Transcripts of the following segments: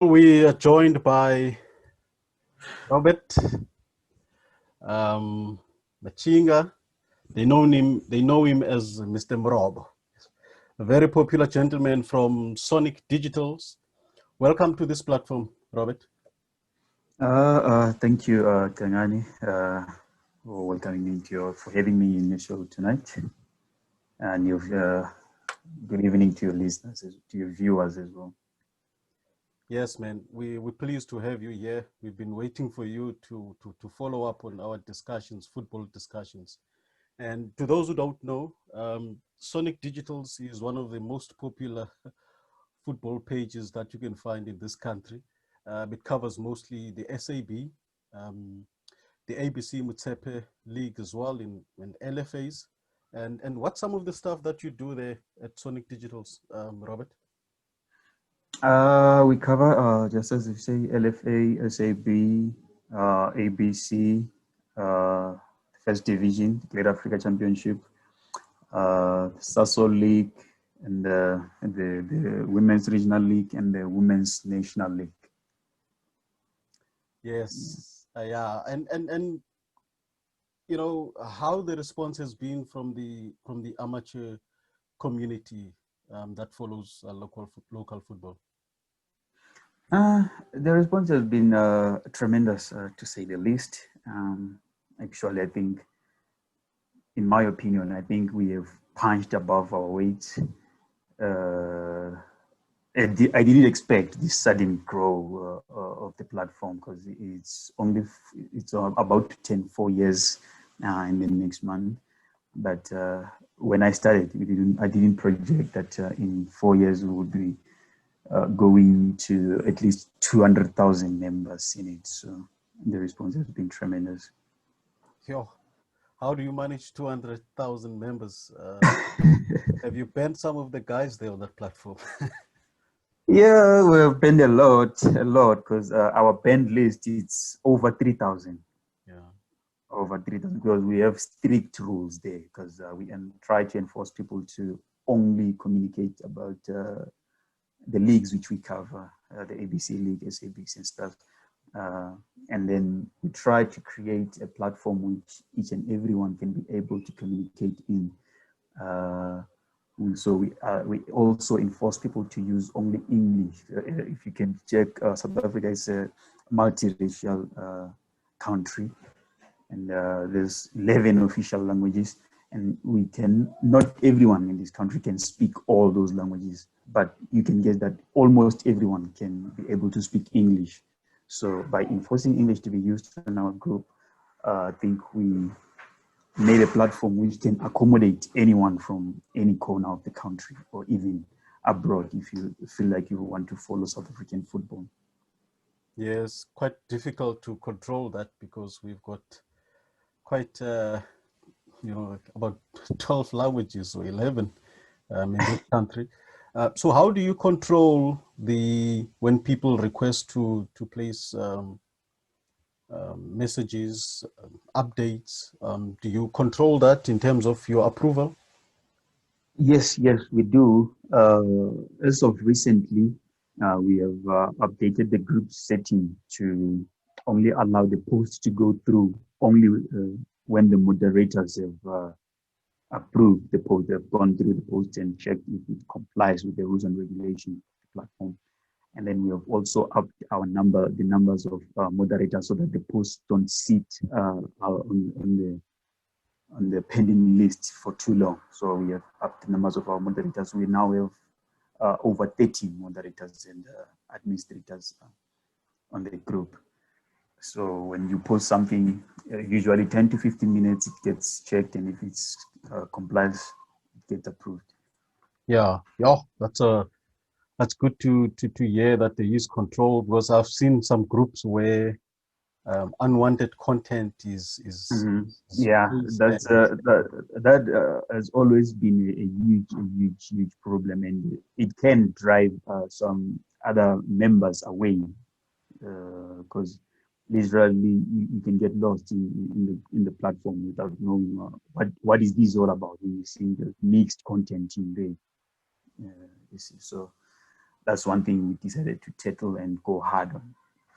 We are joined by Robert Machinga. They know him as Mr. Mrobo, a very popular gentleman from Sonic Digitals. Welcome to this platform, Robert. Thank you, Kangani, for welcoming me for having me in your show tonight. And good evening to your listeners, to your viewers as well. Yes, man, we're pleased to have you here. We've been waiting for you to follow up on our discussions, football discussions. And to those who don't know, Sonic Digitals is one of the most popular football pages that you can find in this country. It covers mostly the SAB, the ABC Motsepe League as well, in LFAs. And what's some of the stuff that you do there at Sonic Digitals, Robert? We cover, just as you say, LFA, SAB, ABC, First Division, GladAfrica Championship, SAFA League, and the Women's Regional League and the Women's National League. Yes, yeah, and you know how the response has been from the amateur community that follows local football. The response has been tremendous, to say the least. Actually, I think, in my opinion, I think we have punched above our weight. I didn't expect this sudden growth of the platform, because it's about to turn 4 years in the next month. But when I started, I didn't project that in 4 years we would be going to at least 200,000 members in it. So the response has been tremendous. Yo, how do you manage 200,000 members? Have you banned some of the guys there on that platform? Yeah, we've banned a lot, because our banned list is over 3,000. Yeah, over 3,000, because we have strict rules there, because we try to enforce people to only communicate about the leagues which we cover, the ABC League, SABC and stuff. And then we try to create a platform which each and everyone can be able to communicate in. So we also enforce people to use only English. If you can check, South Africa is a multiracial country, and there's 11 official languages, and not everyone in this country can speak all those languages, but you can guess that almost everyone can be able to speak English. So by enforcing English to be used in our group, I think we made a platform which can accommodate anyone from any corner of the country, or even abroad, if you feel like you want to follow South African football. yes, quite difficult to control that, because we've got quite about 12 languages or 11 in this country. So how do you control when people request to place messages, updates? Do you control that in terms of your approval? Yes, we do. As of recently, we have updated the group setting to only allow the post to go through only when the moderators have approved the post. They've gone through the post and checked if it complies with the rules and regulations of the platform. And then we have also upped the numbers of moderators, so that the posts don't sit on the pending list for too long. So we have upped the numbers of our moderators. We now have over 30 moderators and administrators on the group. So when you post something, usually 10 to 15 minutes, it gets checked, and if it's complies, it gets approved. Yeah, that's good to hear that there is control, because I've seen some groups where unwanted content is yeah, that has always been a huge problem, and it can drive some other members away, because literally you can get lost in the platform without knowing what is this all about. You see the mixed content in there. So that's one thing we decided to tackle and go hard on.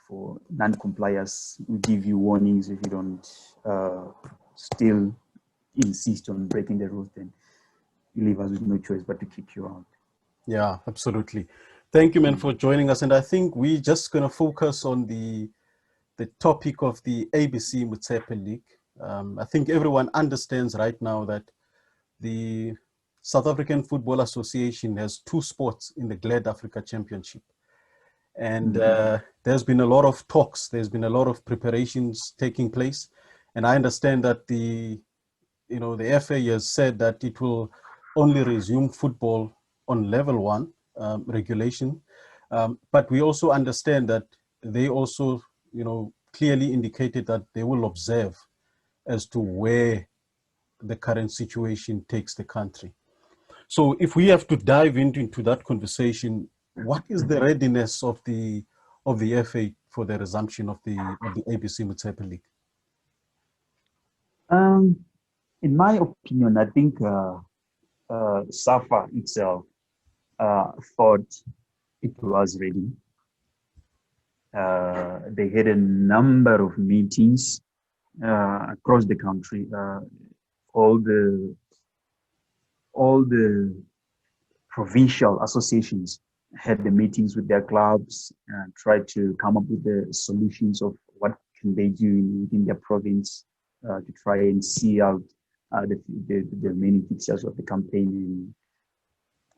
For non-compliers, we give you warnings. If you don't still insist on breaking the rules, then you leave us with no choice but to kick you out. Yeah, absolutely. Thank you, man, for joining us. And I think we're just going to focus on the topic of the ABC Motsepe League. I think everyone understands right now that the South African Football Association has 2 spots in the GladAfrica Championship. And there's been a lot of talks, there's been a lot of preparations taking place. And I understand that the FA has said that it will only resume football on level 1 regulation. But we also understand that they also, clearly indicated that they will observe as to where the current situation takes the country. So if we have to dive into that conversation, what is the readiness of the FA for the resumption of the ABC Motsepe League? In my opinion, I think SAFA itself thought it was ready. They had a number of meetings across the country. All the provincial associations had the meetings with their clubs and tried to come up with the solutions of what can they do within their province to try and see out the remaining fixtures of the campaign.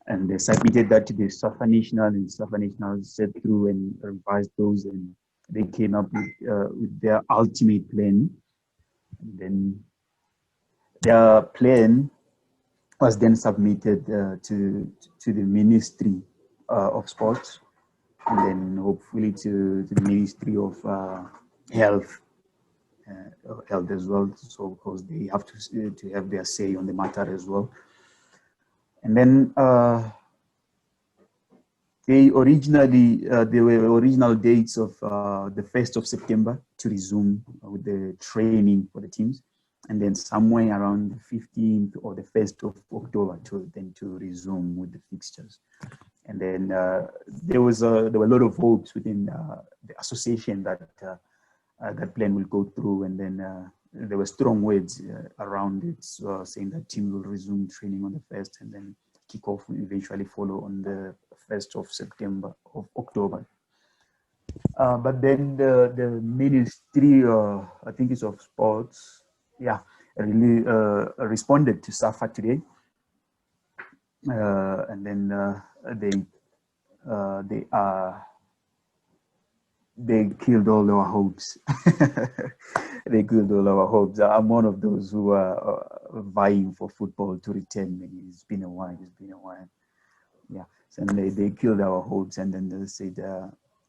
And they submitted that to the SAFA National, and SAFA National set through and revised those, and they came up with their ultimate plan. And then their plan was then submitted to the Ministry of Sports, and then hopefully to the Ministry of Health as well. So because they have to have their say on the matter as well. And then there were original dates of the 1st of September to resume with the training for the teams, and then somewhere around the 15th or the 1st of October to resume with the fixtures. And then there were a lot of hopes within the association that that plan will go through, and then there were strong words around it, saying that team will resume training on the 1st, and then kickoff will eventually follow on the 1st of October. But then the Ministry, I think it's of Sports, really responded to SAFA today, and then they killed all our hopes. They killed all our hopes. I'm one of those who are vying for football to return. It's been a while. Yeah. So they killed our hopes, and then they said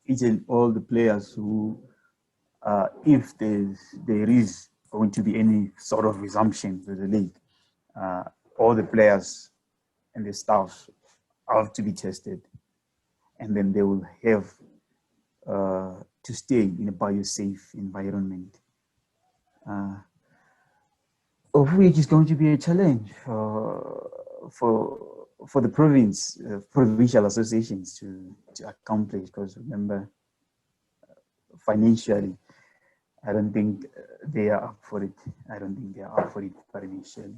each and all the players who, if there is going to be any sort of resumption to the league, all the players and the staff have to be tested, and then they will have to stay in a biosafe environment, of which is going to be a challenge for the provincial associations to accomplish. Because remember, financially, I don't think they are up for it. Financially.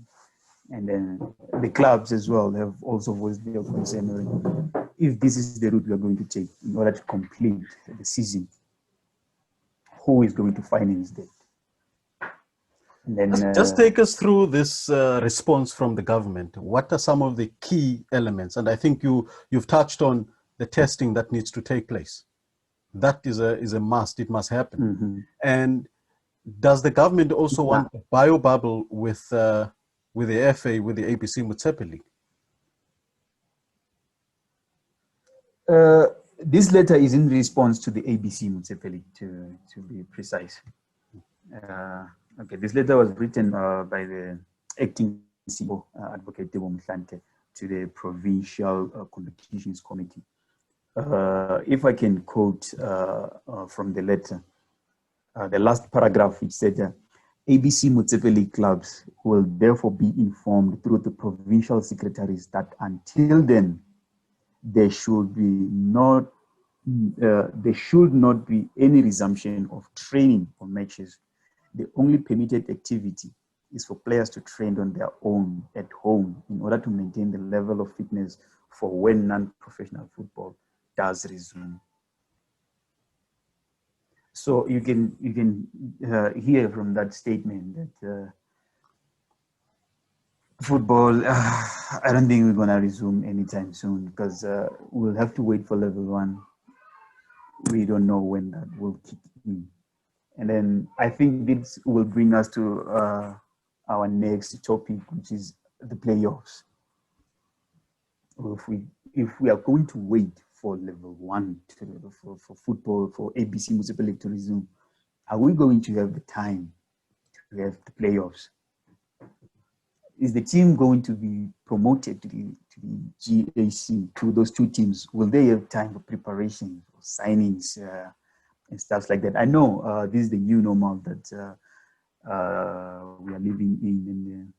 And then the clubs as well have also voiced their concern. If this is the route we are going to take in order to complete the season, who is going to finance that? And then, just take us through this response from the government. What are some of the key elements? And I think you've touched on the testing that needs to take place. That is a must. It must happen. Mm-hmm. And does the government also want a bio bubble with the FA, with the ABC Motsepe League? This letter is in response to the ABC Motsepe League, to be precise. Okay, this letter was written by the acting CEO, Advocate Mhlante, to the Provincial Competitions Committee. If I can quote from the letter, the last paragraph, which said, ABC Motsepe League clubs will therefore be informed through the provincial secretaries that until then, there should be not there should not be any resumption of training or matches. The only permitted activity is for players to train on their own at home in order to maintain the level of fitness for when non-professional football does resume. So you can hear from that statement that football, I don't think we're gonna resume anytime soon because we'll have to wait for level 1. We don't know when that will kick in. And then I think this will bring us to our next topic, which is the playoffs. If we are going to wait for level 1 for football, for ABC Motsepe League to resume, are we going to have the time to have the playoffs? Is the team going to be promoted to the GAC, to those two teams? Will they have time for preparation, for signings, and stuff like that? I know this is the new normal that we are living in, and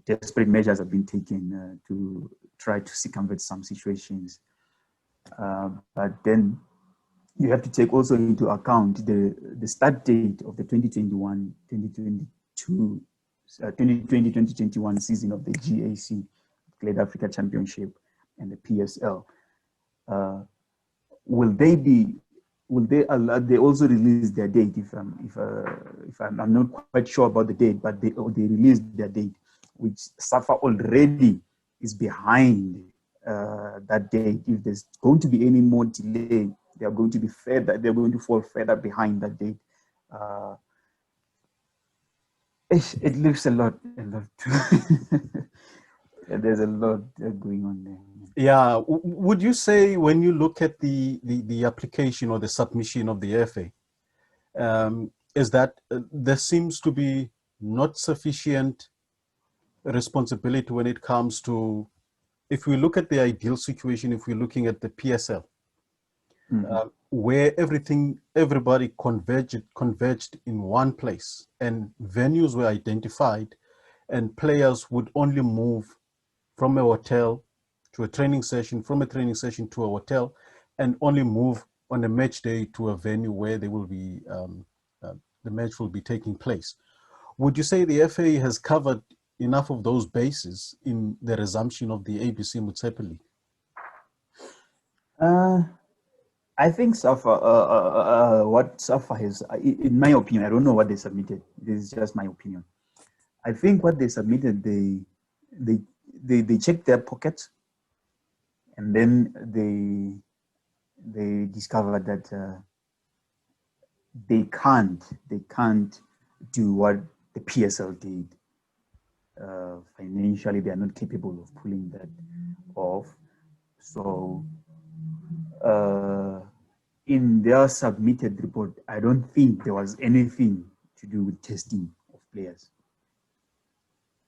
desperate measures have been taken to try to circumvent some situations. But then you have to take also into account the start date of the 2020-2021 season of the GAC, GladAfrica Championship, and the PSL. Will they allow? They also released their date. I'm not quite sure about the date, but they released their date, which SAFA already is behind that date. If there's going to be any more delay, they are going to be further. They're going to fall further behind that date. It leaves a lot. There's a lot going on there. Yeah, would you say when you look at the application or the submission of the FA, is that there seems to be not sufficient responsibility when it comes to, if we look at the ideal situation, if we're looking at the PSL, where everybody converged in one place and venues were identified and players would only move from a hotel to a training session, from a training session to a hotel, and only move on a match day to a venue where they will be, the match will be taking place. Would you say the FA has covered enough of those bases in the resumption of the ABC Motsepe League? I think SAFA, what SAFA has, in my opinion, I don't know what they submitted. This is just my opinion. I think what they submitted, they checked their pockets, and then they discovered that they can't do what the PSL did. Financially, they are not capable of pulling that off. So in their submitted report, I don't think there was anything to do with testing of players.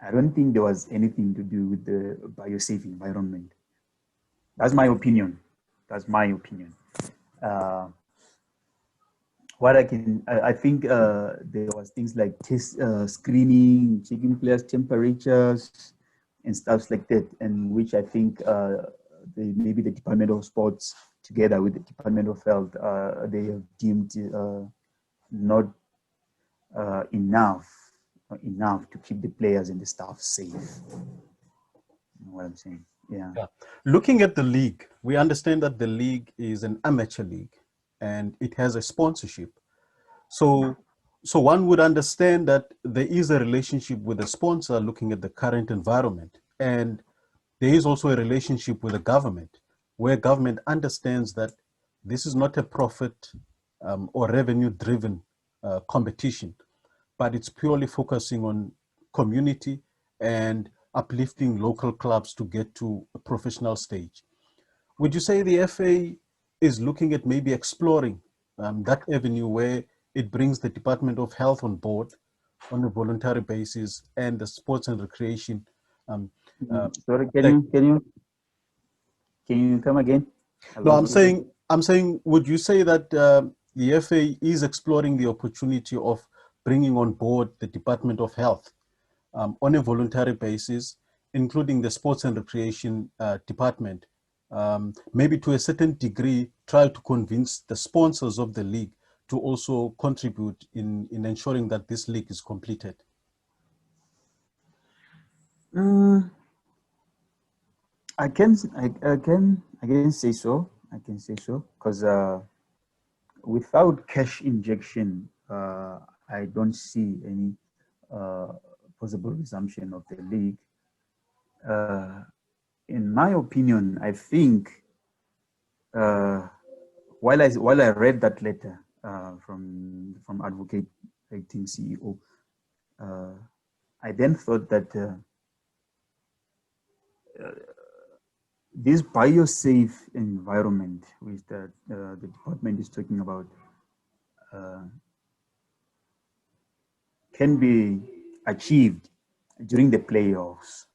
I don't think there was anything to do with the biosafe environment. That's my opinion. That's my opinion. What I think there was things like test screening, checking players' temperatures, and stuff like that, and which I think maybe the Department of Sports, together with the Department of Health, they have deemed not enough to keep the players and the staff safe. You know what I'm saying? Yeah. Looking at the league, we understand that the league is an amateur league and it has a sponsorship. So one would understand that there is a relationship with the sponsor looking at the current environment. And there is also a relationship with the government, where government understands that this is not a profit or revenue-driven competition, but it's purely focusing on community and uplifting local clubs to get to a professional stage. Would you say the FA is looking at maybe exploring that avenue where it brings the Department of Health on board on a voluntary basis and the sports and recreation? Sorry, can you come again? No, I'm saying, would you say that the FA is exploring the opportunity of bringing on board the Department of Health on a voluntary basis, including the sports and recreation department, maybe to a certain degree, try to convince the sponsors of the league to also contribute in ensuring that this league is completed? I can say so. I can say so because without cash injection, I don't see any uh, possible resumption of the league. Uh, in my opinion, I think while I read that letter from Advocate Acting CEO, I then thought that this biosafe environment, which the department is talking about, can be achieved during the playoffs.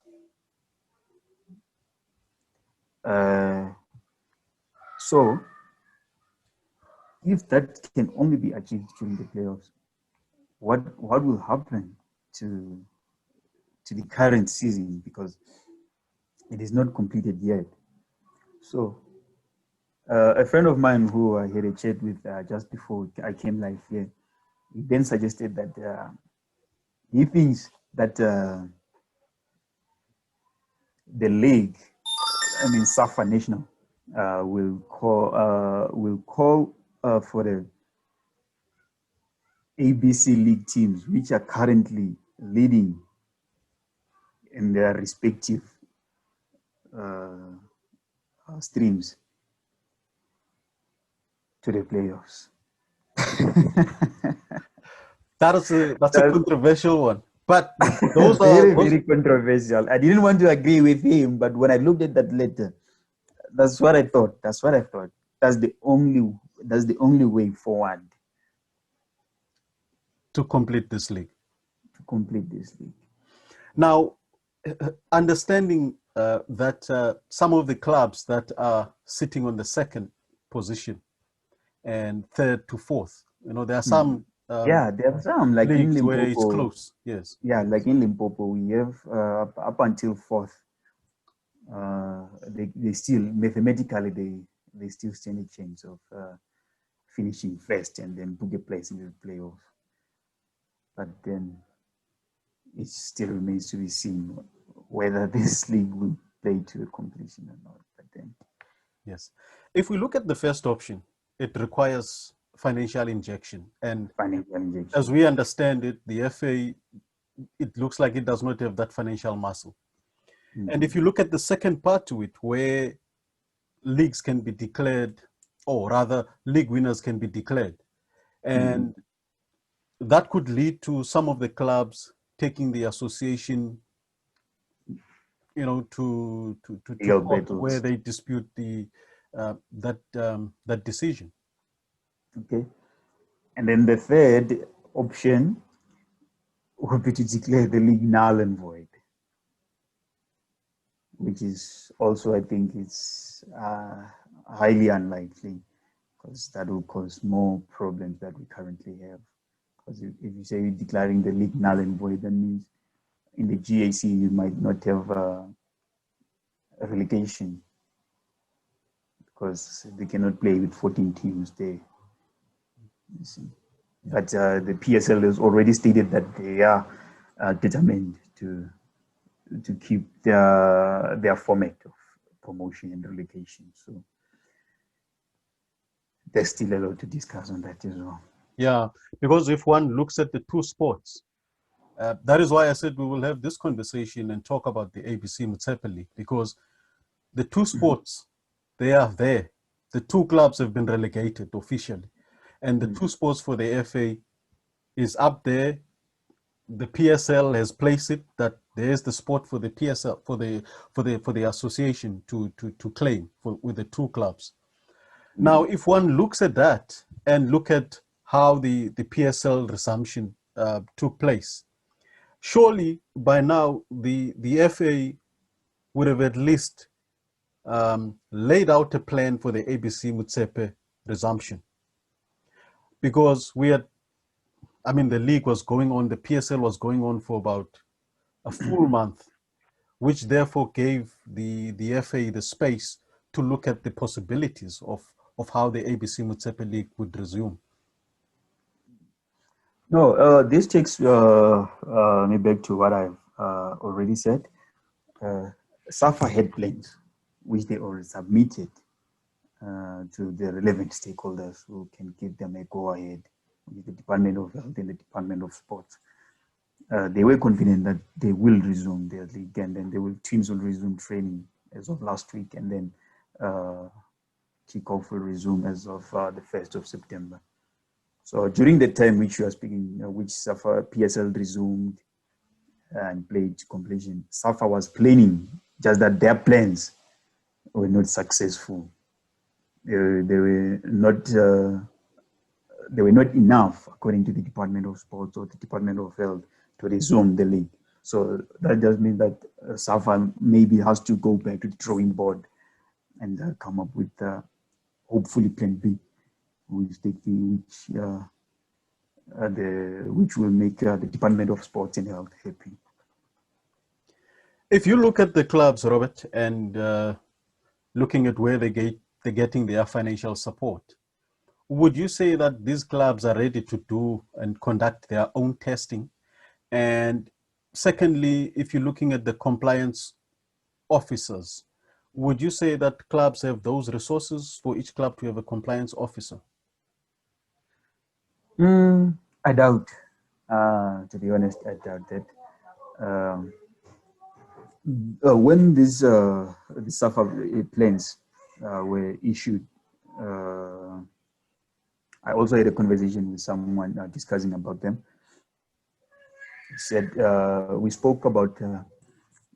So, if that can only be achieved during the playoffs, what will happen to the current season, because it is not completed yet? So, a friend of mine who I had a chat with just before I came live here, he then suggested that he thinks that the league, I mean SAFA National, will call for the ABC League teams, which are currently leading in their respective streams, to the playoffs. That's a controversial one. But those very, are very controversial. I didn't want to agree with him, but when I looked at that letter, that's what I thought. That's what I thought. That's the only way forward to complete this league. to complete this league. Now, understanding that some of the clubs that are sitting on the second position and third to fourth, there are some yeah, there are some like in leagues where it's Limpopo. close. Yes. Yeah, like in Limpopo, we have up until fourth. They still mathematically they still stand a chance of finishing first and then book a place in the playoff. But then it still remains to be seen whether this league will play to a completion or not. But then, yes, if we look at the first option, it requires financial injection, and financial injection. as we understand it, the FA, it looks like it does not have that financial muscle. And if you look at the second part to it, where leagues can be declared, or rather league winners can be declared, and that could lead to some of the clubs taking the association, to court where they dispute that decision. Okay, and then the third option would be to declare the league null and void, which is also, I think, it's highly unlikely, because that will cause more problems that we currently have. Because if you say you're declaring the league null and void, that means in the GAC you might not have a relegation, because they cannot play with 14 teams there. You see. But the PSL has already stated that they are determined to keep their format of promotion and relegation. So there's still a lot to discuss on that as well. Yeah, because if one looks at the two sports, that is why I said we will have this conversation and talk about the ABC Motsepe League, because the two sports, they are there. The two clubs have been relegated officially, and the two sports for the FA is up there. The PSL has placed it that there is the spot for the PSL, for the association to claim with the two clubs. Now, if one looks at that and look at how the PSL resumption took place, surely by now the FA would have at least laid out a plan for the ABC Motsepe resumption, because the league was going on, the PSL was going on for about a full month, which therefore gave the FA the space to look at the possibilities of how the ABC Motsepe League would resume? No, this takes me back to what I've already said. SAFA had plans, which they already submitted to the relevant stakeholders who can give them a go-ahead, with the Department of Health and the Department of Sports. They were confident that they will resume their league, and then teams will resume training as of last week, and then kickoff will resume as of the 1st of September. So during the time which you are speaking, which SAFA PSL resumed and played completion, SAFA was planning, just that their plans were not successful. They were not enough, according to the Department of Sports or the Department of Health, to resume the league. So that does mean that SAFA maybe has to go back to the drawing board and come up with hopefully Plan B, which will make the Department of Sports and Health happy. If you look at the clubs, Robert, and looking at where they're getting their financial support, would you say that these clubs are ready to do and conduct their own testing? And secondly, if you're looking at the compliance officers, would you say that clubs have those resources for each club to have a compliance officer? I doubt. To be honest, I doubt that. When these the SAFA plans were issued, I also had a conversation with someone discussing about them. He said we spoke about.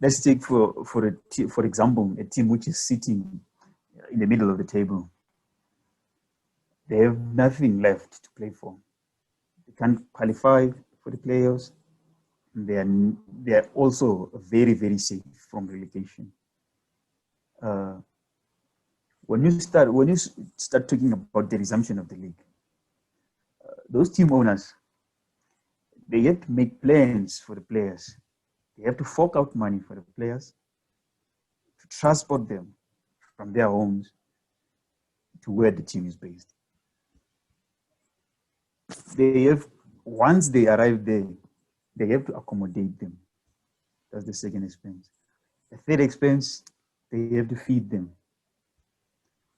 Let's take for example a team which is sitting in the middle of the table. They have nothing left to play for. They can't qualify for the playoffs. They are also very, very safe from relegation. When you start talking about the resumption of the league, those team owners, they have to make plans for the players. They have to fork out money for the players to transport them from their homes to where the team is based. Once they arrive there, they have to accommodate them. That's the second expense. The third expense, they have to feed them.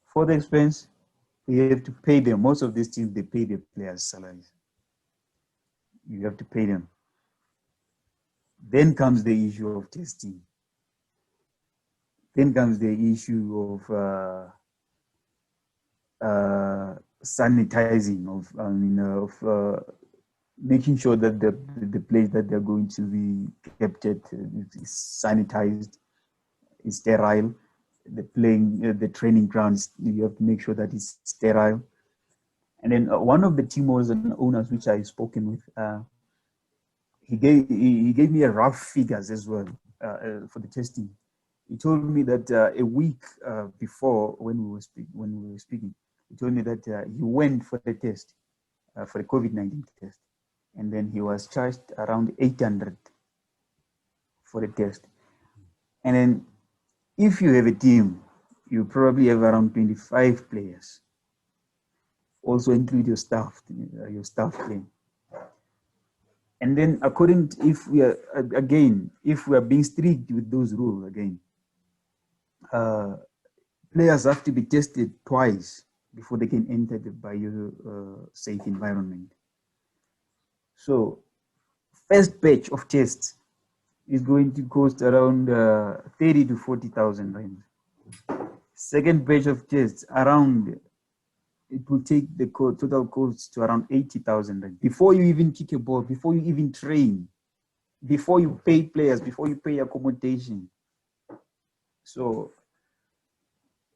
Fourth expense, they have to pay them. Most of these teams, they pay their players' salaries. You have to pay them. Then comes the issue of testing. Then comes the issue of sanitizing, of making sure that the place that they're going to be kept at is sanitized, is sterile. The training grounds, you have to make sure that it's sterile. And then one of the team owners which I've spoken with, he gave me a rough figures as well for the testing. He told me that a week before when we were speaking, he told me that he went for the test, for the COVID-19 test, and then he was charged around 800 for the test. And then if you have a team, you probably have around 25 players. Also include your staff claim. And then according to, if we are being strict with those rules again, players have to be tested twice before they can enter the bio-safe environment. So first batch of tests is going to cost around 30 to 40,000 rand. Second batch of tests it will take the total cost to around 80,000 rand. Before you even kick a ball, before you even train, before you pay players, before you pay accommodation. So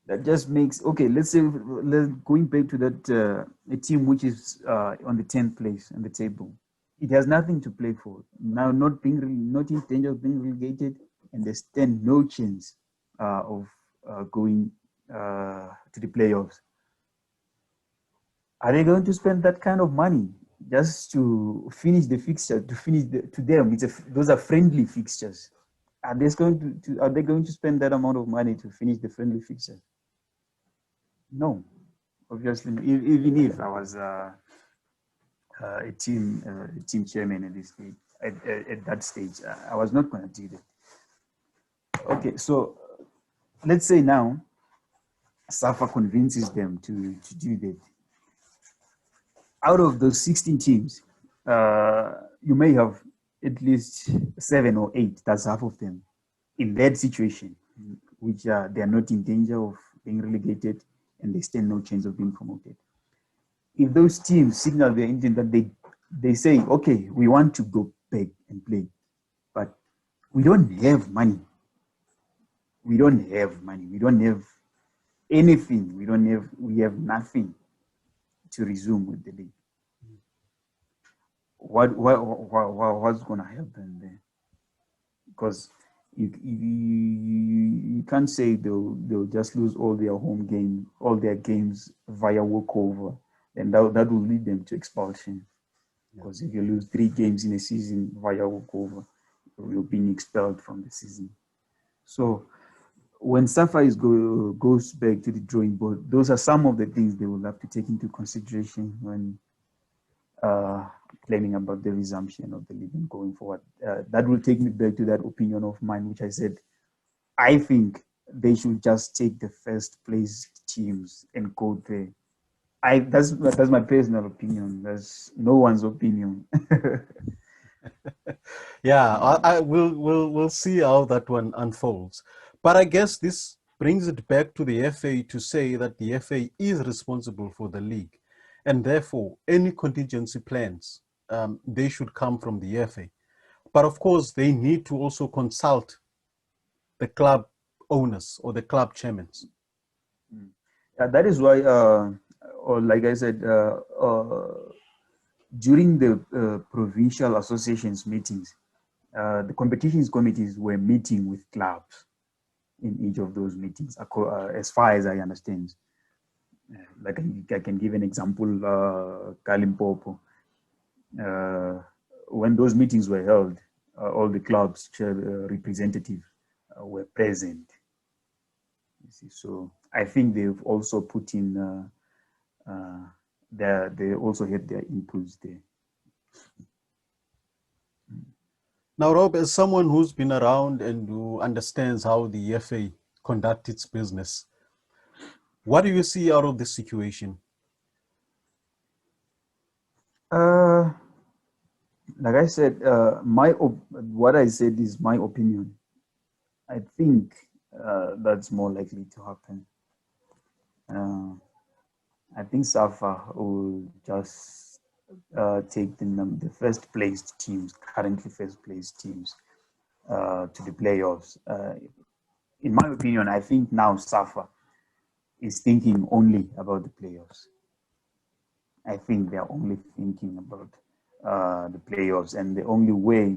that just makes, okay, let's say, going back to that, a team which is on the 10th place on the table. It has nothing to play for. Now not in danger of being relegated, and they stand no chance of going to the playoffs. Are they going to spend that kind of money just to finish the fixture? To them, those are friendly fixtures. Are they going to spend that amount of money to finish the friendly fixture? No, obviously, even if I was a team chairman at this stage, at that stage, I was not going to do that. Okay, so let's say now SAFA convinces them to do that. Out of those 16 teams, you may have at least 7 or 8, that's half of them, in that situation, which they are not in danger of being relegated and they stand no chance of being promoted. If those teams signal their intent that they say, okay, we want to go back and play, but we don't have money. We don't have money. We don't have anything. We have nothing to resume with the league. What's going to happen there? Because you can't say they'll just lose all their games via walkover, and that will lead them to expulsion. Because if you lose 3 games in a season via walkover, you're being expelled from the season. So when SAFA goes back to the drawing board, those are some of the things they will have to take into consideration when planning about the resumption of the league and going forward. That will take me back to that opinion of mine, which I said, I think they should just take the first place teams and go there. That's my personal opinion. That's no one's opinion. Yeah, we'll see how that one unfolds. But I guess this brings it back to the FA to say that the FA is responsible for the league, and therefore any contingency plans they should come from the FA. But of course, they need to also consult the club owners or the club chairmen. That is why, or like I said, during the provincial associations meetings, the competitions committees were meeting with clubs in each of those meetings, as far as I understand. Like I can give an example, Kalimpopo. When those meetings were held, all the clubs representatives were present. You see, so I think they've also put in they also had their inputs there. Now, Rob, as someone who's been around and who understands how the FA conducts its business, what do you see out of this situation? Like I said, what I said is my opinion. I think that's more likely to happen. I think SAFA will just take the first placed teams, currently first placed teams, to the playoffs. In my opinion, I think now SAFA is thinking only about the playoffs. I think they're only thinking about the playoffs, and the only way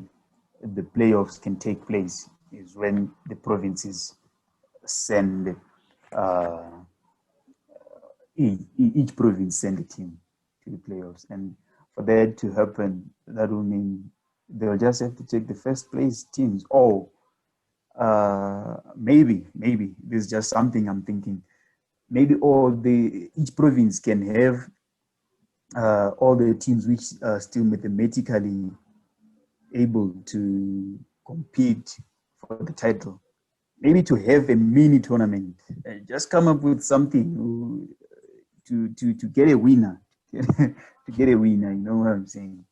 the playoffs can take place is when the provinces send each province send a team to the playoffs, and for that to happen, that will mean they'll just have to take the first place teams. Or maybe this is just something I'm thinking. Maybe each province can have all the teams which are still mathematically able to compete for the title. Maybe to have a mini tournament, just come up with something to get a winner, to get a winner. You know what I'm saying?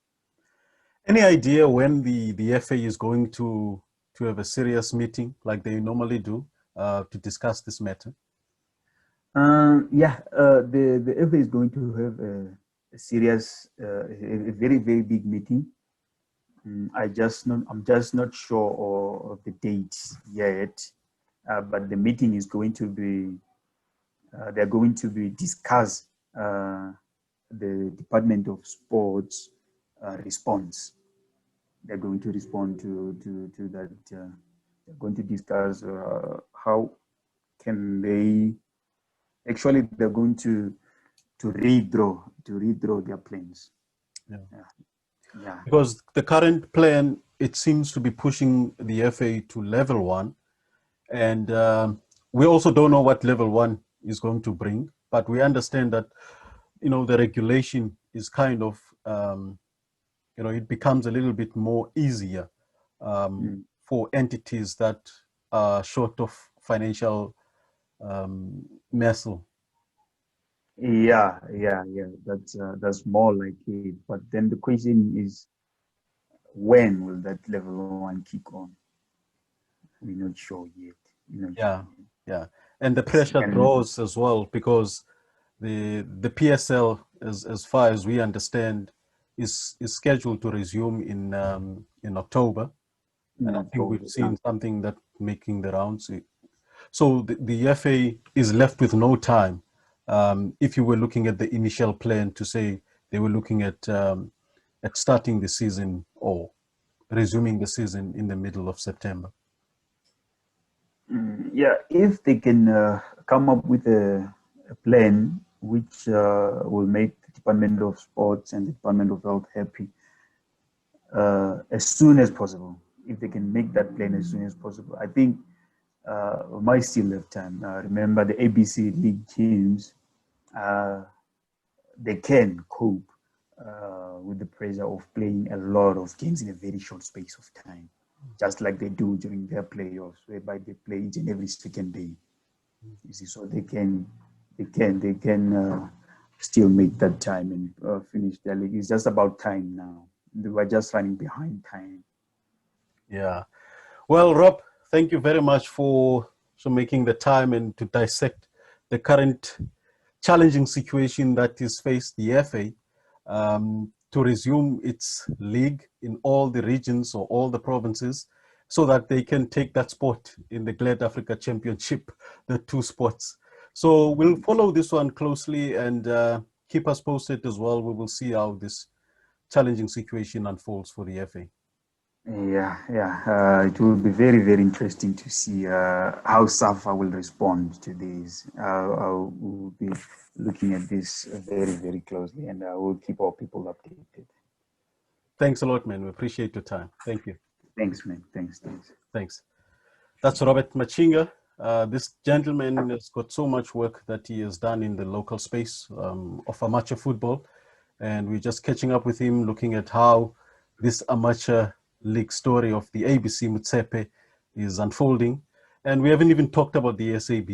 Any idea when the FA is going to have a serious meeting like they normally do to discuss this matter? The FA is going to have a serious, a very, very big meeting. I'm just not sure of the dates yet, but the meeting is going to be, they're going to be discuss the Department of Sports response. They're going to respond to that. They're going to discuss how can they. Actually, they're going to redraw their plans. Yeah. Because the current plan, it seems to be pushing the FA to level 1, and we also don't know what level 1 is going to bring. but we understand that, the regulation is kind of, it becomes a little bit more easier for entities that are short of financial muscle. Yeah. That's more like it. But then the question is, when will that level one kick on? We're not sure yet. Yeah, yeah, and the pressure grows as well, because the PSL, as far as we understand, is scheduled to resume in October, and I think we've seen something that making the rounds. So the FA is left with no time. If you were looking at the initial plan to say they were looking at starting the season or resuming the season in the middle of September. Yeah, if they can come up with a plan which will make the Department of Sports and the Department of Health happy as soon as possible, if they can make that plan as soon as possible, I think we might still have time. Remember, the ABC League teams, they can cope with the pressure of playing a lot of games in a very short space of time, just like they do during their playoffs, whereby they play each and every second day. You see, so they can still make that time and finish their league. It's just about time now. They were just running behind time. Yeah. Well, Rob, thank you very much for making the time and to dissect the current challenging situation that is faced the FA to resume its league in all the regions or all the provinces, so that they can take that spot in the GladAfrica Championship, the 2 spots. So we'll follow this one closely and keep us posted as well. We will see how this challenging situation unfolds for the FA. Yeah. It will be very, very interesting to see how SAFA will respond to this. I will be looking at this very, very closely, and I will keep our people updated. Thanks a lot, man. We appreciate your time. Thank you. Thanks, man. Thanks. That's Robert Machinga. This gentleman has got so much work that he has done in the local space of amateur football. And we're just catching up with him, looking at how this amateur league story of the ABC Motsepe is unfolding. And we haven't even talked about the SAB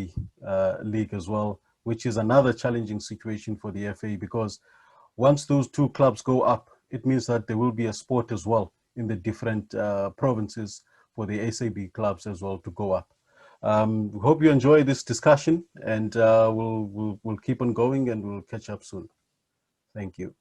league as well, which is another challenging situation for the FA, because once those 2 clubs go up, it means that there will be a sport as well in the different provinces for the SAB clubs as well to go up. We hope you enjoy this discussion, and we'll keep on going, and we'll catch up soon. Thank you.